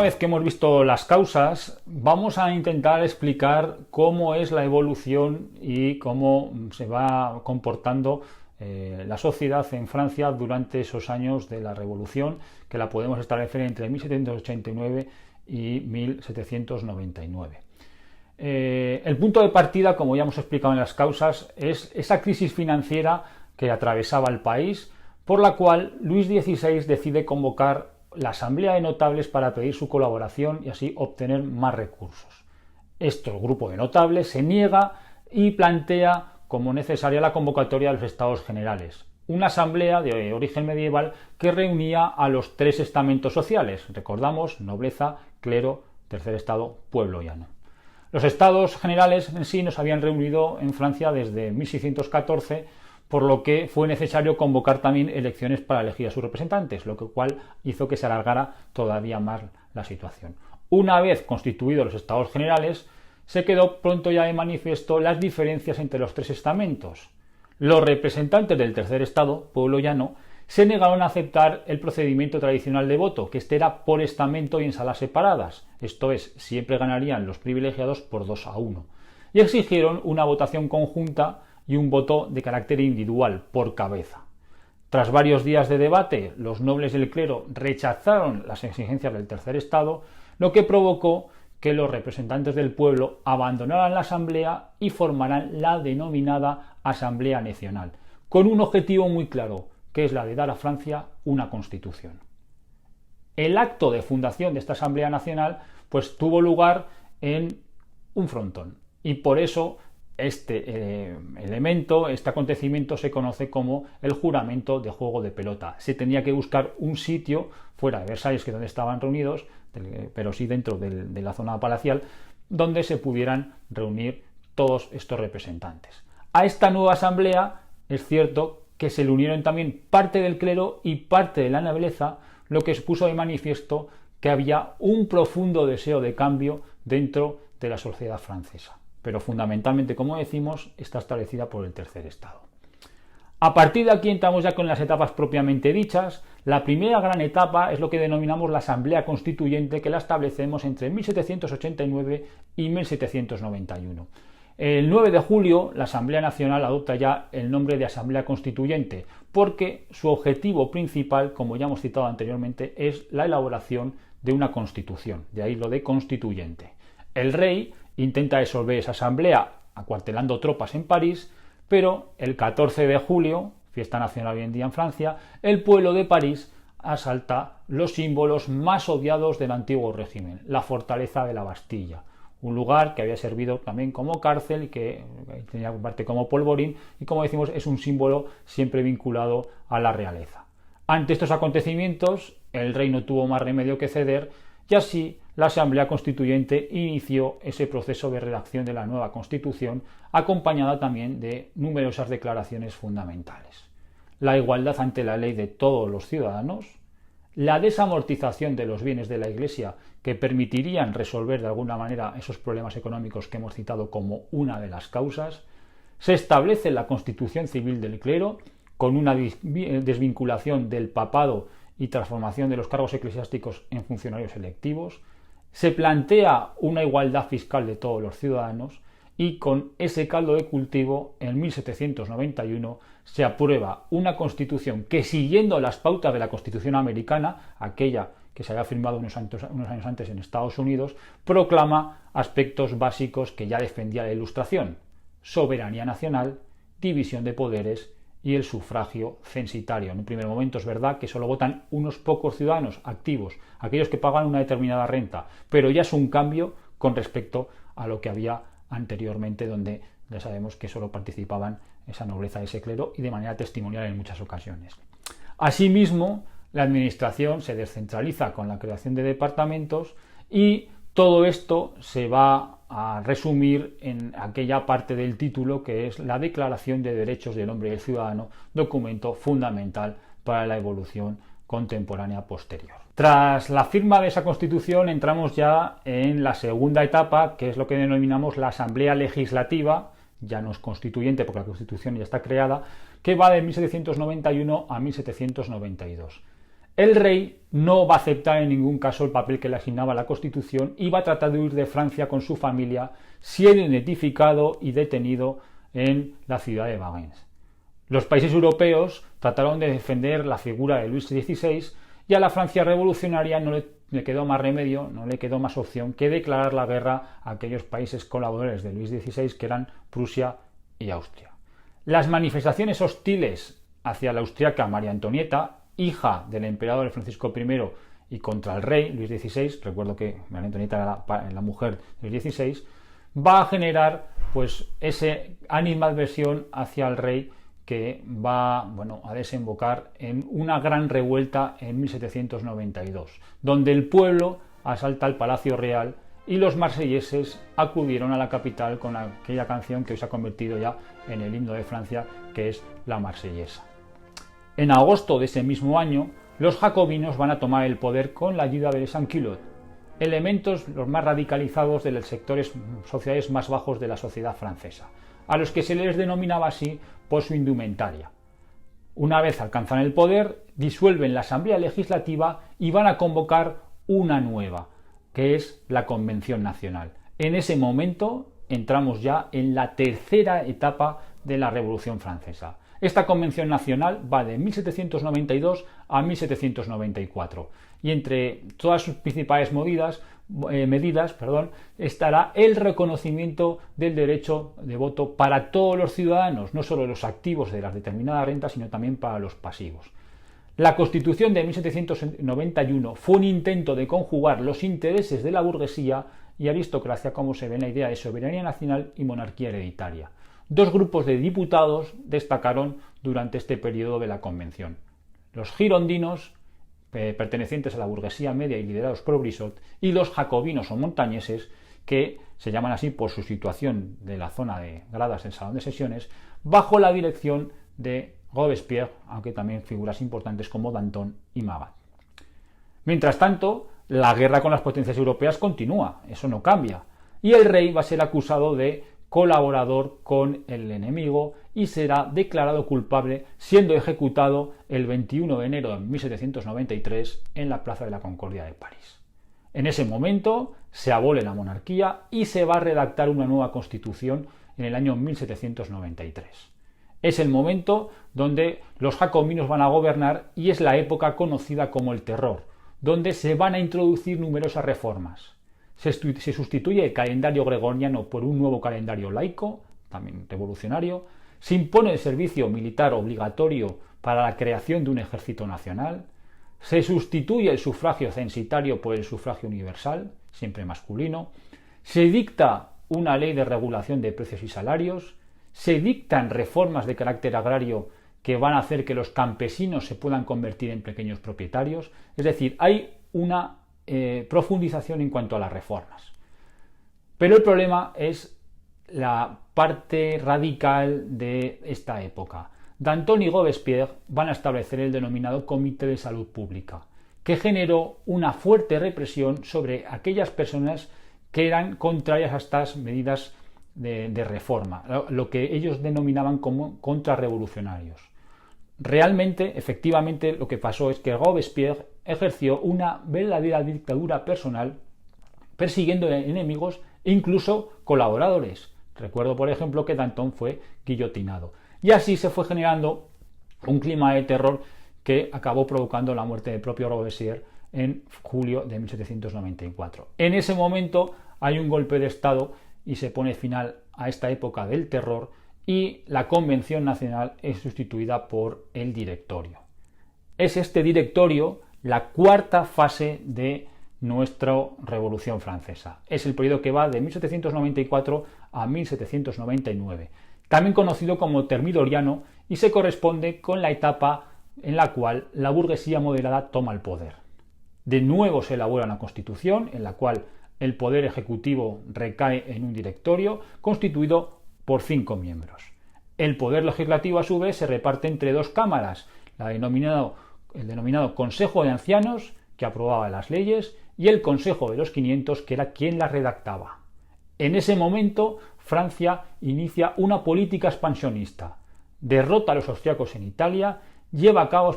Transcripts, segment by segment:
Una vez que hemos visto las causas, vamos a intentar explicar cómo es la evolución y cómo se va comportando la sociedad en Francia durante esos años de la Revolución, que la podemos establecer entre 1789 y 1799. El punto de partida, como ya hemos explicado en las causas, es esa crisis financiera que atravesaba el país, por la cual Luis XVI decide convocar la Asamblea de Notables para pedir su colaboración y así obtener más recursos. El grupo de notables se niega y plantea como necesaria la convocatoria de los Estados Generales, una asamblea de origen medieval que reunía a los tres estamentos sociales, recordamos, nobleza, clero, tercer estado, pueblo llano. Los Estados Generales en sí no se habían reunido en Francia desde 1614, por lo que fue necesario convocar también elecciones para elegir a sus representantes, lo cual hizo que se alargara todavía más la situación. Una vez constituidos los Estados Generales, se quedó pronto ya de manifiesto las diferencias entre los tres estamentos. Los representantes del tercer estado, pueblo llano, se negaron a aceptar el procedimiento tradicional de voto, que este era por estamento y en salas separadas, esto es, siempre ganarían los privilegiados por 2-1, y exigieron una votación conjunta y un voto de carácter individual, por cabeza. Tras varios días de debate, los nobles del clero rechazaron las exigencias del tercer estado, lo que provocó que los representantes del pueblo abandonaran la asamblea y formaran la denominada Asamblea Nacional, con un objetivo muy claro, que es la de dar a Francia una constitución. El acto de fundación de esta Asamblea Nacional pues tuvo lugar en un frontón, y por eso este acontecimiento se conoce como el juramento de juego de pelota. Se tenía que buscar un sitio fuera de Versalles, que es donde estaban reunidos, pero sí dentro de la zona palacial, donde se pudieran reunir todos estos representantes. A esta nueva asamblea es cierto que se le unieron también parte del clero y parte de la nobleza, lo que puso de manifiesto que había un profundo deseo de cambio dentro de la sociedad francesa, pero fundamentalmente, como decimos, está establecida por el tercer estado. A partir de aquí entramos ya con las etapas propiamente dichas. La primera gran etapa es lo que denominamos la Asamblea Constituyente, que la establecemos entre 1789 y 1791. El 9 de julio la Asamblea Nacional adopta ya el nombre de Asamblea Constituyente, porque su objetivo principal, como ya hemos citado anteriormente, es la elaboración de una constitución, de ahí lo de constituyente. El rey intenta disolver esa asamblea acuartelando tropas en París, pero el 14 de julio, fiesta nacional hoy en día en Francia, el pueblo de París asalta los símbolos más odiados del antiguo régimen, la fortaleza de la Bastilla, un lugar que había servido también como cárcel y que tenía parte como polvorín, y como decimos es un símbolo siempre vinculado a la realeza. Ante estos acontecimientos, el rey no tuvo más remedio que ceder, y así la Asamblea Constituyente inició ese proceso de redacción de la nueva Constitución, acompañada también de numerosas declaraciones fundamentales. La igualdad ante la ley de todos los ciudadanos, la desamortización de los bienes de la Iglesia, que permitirían resolver de alguna manera esos problemas económicos que hemos citado como una de las causas. Se establece la Constitución Civil del Clero, con una desvinculación del papado y transformación de los cargos eclesiásticos en funcionarios electivos. Se plantea una igualdad fiscal de todos los ciudadanos, y con ese caldo de cultivo, en 1791 se aprueba una constitución que, siguiendo las pautas de la Constitución americana, aquella que se había firmado unos años antes en Estados Unidos, proclama aspectos básicos que ya defendía la Ilustración: soberanía nacional, división de poderes y el sufragio censitario. En un primer momento es verdad que solo votan unos pocos ciudadanos activos, aquellos que pagan una determinada renta, pero ya es un cambio con respecto a lo que había anteriormente, donde ya sabemos que solo participaban esa nobleza, ese clero, y de manera testimonial en muchas ocasiones. Asimismo, la administración se descentraliza con la creación de departamentos, y todo esto se va a resumir en aquella parte del título que es la Declaración de Derechos del Hombre y del Ciudadano, documento fundamental para la evolución contemporánea posterior. Tras la firma de esa Constitución entramos ya en la segunda etapa, que es lo que denominamos la Asamblea Legislativa, ya no es constituyente porque la Constitución ya está creada, que va de 1791 a 1792. El rey no va a aceptar en ningún caso el papel que le asignaba la Constitución y va a tratar de huir de Francia con su familia, siendo identificado y detenido en la ciudad de Valence. Los países europeos trataron de defender la figura de Luis XVI y a la Francia revolucionaria no le quedó más remedio, no le quedó más opción que declarar la guerra a aquellos países colaboradores de Luis XVI que eran Prusia y Austria. Las manifestaciones hostiles hacia la austriaca María Antonieta, hija del emperador Francisco I y contra el rey Luis XVI, recuerdo que María Antonieta era la mujer de Luis XVI, va a generar pues esa animadversión hacia el rey que va a desembocar en una gran revuelta en 1792, donde el pueblo asalta el Palacio Real y los marselleses acudieron a la capital con aquella canción que hoy se ha convertido ya en el himno de Francia, que es la Marsellesa. En agosto de ese mismo año, los jacobinos van a tomar el poder con la ayuda de Sans-Culottes, elementos los más radicalizados de los sectores sociales más bajos de la sociedad francesa, a los que se les denominaba así por su indumentaria. Una vez alcanzan el poder, disuelven la Asamblea Legislativa y van a convocar una nueva, que es la Convención Nacional. En ese momento entramos ya en la tercera etapa de la Revolución Francesa. Esta Convención Nacional va de 1792 a 1794 y entre todas sus principales medidas estará el reconocimiento del derecho de voto para todos los ciudadanos, no solo los activos de las determinadas rentas, sino también para los pasivos. La Constitución de 1791 fue un intento de conjugar los intereses de la burguesía y aristocracia, como se ve en la idea de soberanía nacional y monarquía hereditaria. Dos grupos de diputados destacaron durante este periodo de la Convención: los girondinos, pertenecientes a la burguesía media y liderados por Brissot, y los jacobinos o montañeses, que se llaman así por su situación de la zona de gradas del Salón de Sesiones, bajo la dirección de Robespierre, aunque también figuras importantes como Danton y Marat. Mientras tanto, la guerra con las potencias europeas continúa, eso no cambia, y el rey va a ser acusado de colaborador con el enemigo y será declarado culpable, siendo ejecutado el 21 de enero de 1793 en la Plaza de la Concordia de París. En ese momento se abole la monarquía y se va a redactar una nueva constitución en el año 1793. Es el momento donde los jacobinos van a gobernar y es la época conocida como el Terror, donde se van a introducir numerosas reformas. Se sustituye el calendario gregoriano por un nuevo calendario laico, también revolucionario. Se impone el servicio militar obligatorio para la creación de un ejército nacional. Se sustituye el sufragio censitario por el sufragio universal, siempre masculino. Se dicta una ley de regulación de precios y salarios. Se dictan reformas de carácter agrario que van a hacer que los campesinos se puedan convertir en pequeños propietarios. Es decir, hay una profundización en cuanto a las reformas. Pero el problema es la parte radical de esta época. Danton y Robespierre van a establecer el denominado Comité de Salud Pública, que generó una fuerte represión sobre aquellas personas que eran contrarias a estas medidas de reforma, lo que ellos denominaban como contrarrevolucionarios. Realmente, efectivamente, lo que pasó es que Robespierre ejerció una verdadera dictadura personal, persiguiendo enemigos e incluso colaboradores. Recuerdo, por ejemplo, que Danton fue guillotinado. Y así se fue generando un clima de terror que acabó provocando la muerte del propio Robespierre en julio de 1794. En ese momento hay un golpe de Estado y se pone final a esta época del terror y la Convención Nacional es sustituida por el Directorio. Es este Directorio la cuarta fase de nuestra Revolución Francesa. Es el periodo que va de 1794 a 1799, también conocido como Termidoriano, y se corresponde con la etapa en la cual la burguesía moderada toma el poder. De nuevo se elabora una constitución en la cual el poder ejecutivo recae en un directorio constituido por 5 miembros. El poder legislativo, a su vez, se reparte entre 2 cámaras, el denominado Consejo de Ancianos, que aprobaba las leyes, y el Consejo de los 500, que era quien las redactaba. En ese momento, Francia inicia una política expansionista, derrota a los austriacos en Italia lleva a cabo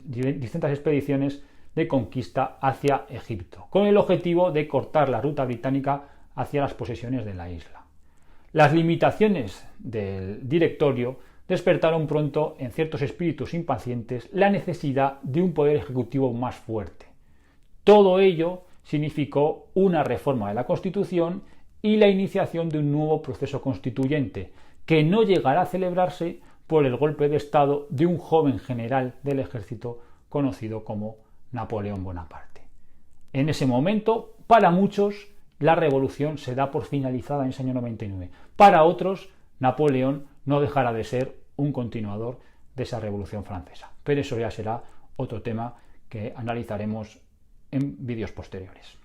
distintas expediciones de conquista hacia Egipto, con el objetivo de cortar la ruta británica hacia las posesiones de la isla. Las limitaciones del directorio despertaron pronto en ciertos espíritus impacientes la necesidad de un poder ejecutivo más fuerte. Todo ello significó una reforma de la Constitución y la iniciación de un nuevo proceso constituyente, que no llegará a celebrarse por el golpe de Estado de un joven general del ejército conocido como Napoleón Bonaparte. En ese momento, para muchos, la revolución se da por finalizada en ese año 99. Para otros, Napoleón no dejará de ser un continuador de esa revolución francesa. Pero eso ya será otro tema que analizaremos en vídeos posteriores.